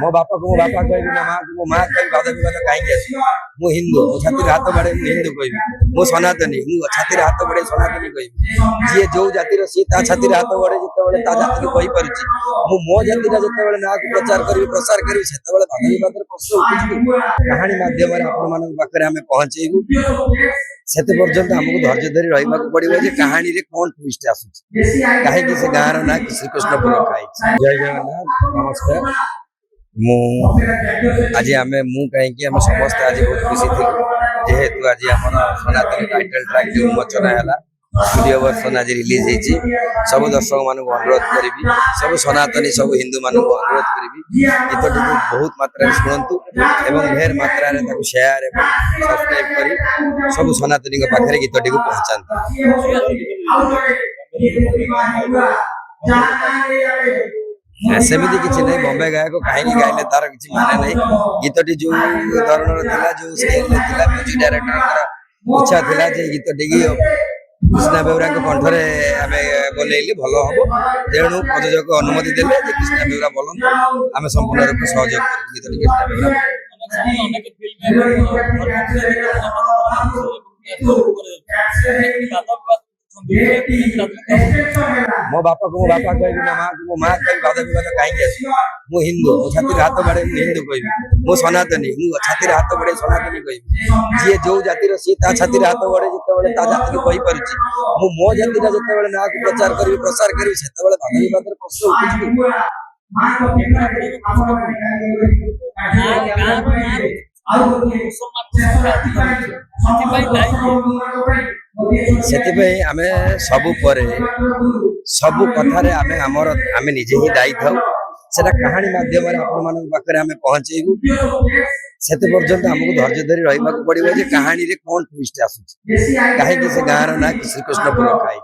मो बापा को मो बापा कहबी ना माँ को मो माँ कहबी वाद विवाद कहीं मु हिंदू मो छाती हाथ बढ़े मु हिंदू कहबी मो सनातनी मु छाती हाथ बढ़े सनातनी कहबी जी जो जातिर सी ता छाती हाथ बढ़े जिते ता जाति को कहि पारुची मु मो जातिर जिते ना को प्रचार करी प्रसार करी सेते वाद विवाद प्रश्न उठिबो कहानी माध्यम रे आपण मानक पाखरे हमें पहुंचेबू सेते पर्यंत हमको धैर्य धरी रहिबा को पड़िबो जे कहानी रे कोन ट्विस्ट आसुची काहे कि से गार ना श्री कृष्णपुर खाई जय जगन्नाथ नमस्कार मु आज आमे मु कहीं कि हम समस्त आज बहुत खुशी थी जेहेतु आज हमर सनातन टाइटल ट्रैक जो उन्मोचन हैला सूर्य वर्षन आज रिलीज हेची सब दर्शक मानक अनुरोध करी सब सनातनी सब हिंदू मानक अनुरोध करी गीतटी बहुत मात्रा शुणु एवं ढेर मात्रा शेयर एवं सब्सक्राइब करी सब सनातनी पाखे गीतटी को पहुंचाते सेमती किसी नहीं बॉम्बे गायक कहीं गाइले तार किसी माने नहीं गीतटी जो धरण जो स्केल म्यूजिक डायरेक्टर इच्छा था गीतटी कृष्णा बेउरा कंठरे आम बोलेली भल हम तेणु प्रयोजक अनुमति देले कृष्णा बेउरा बोलत आम संपूर्ण रूप सहयोग कर गीतटी मो बापा को मो बापा कहबी ना माँ को मो माँ कहबी वाद विवाद कहीं मु हिंदू मो छाती हाथ बढ़े मु हिंदू कहबी मो सनातनी मु छाती हाथ बढ़े सनातनी कहबी जी जो जातिर सी ता छाती हाथ बढ़े जिते ता जाति को कहि पारुची मु मो जातिर जिते ना को प्रचार करी प्रसार करी सेते वाद विवाद प्रश्न उठिबो सेतिपई आमे सबु परे सबु कथारे आमे हमर आमे निजे ही दायी थाउ सेटा कहानी माध्यम रे आपण मानक पाखरे आमे पहुंचेबू सेते पर्यंत हमको धैर्य धरी रहिबा को पड़िबो जे कहानी रे कोन ट्विस्ट आसुची काहे कि से गार ना श्री कृष्णपुर खाई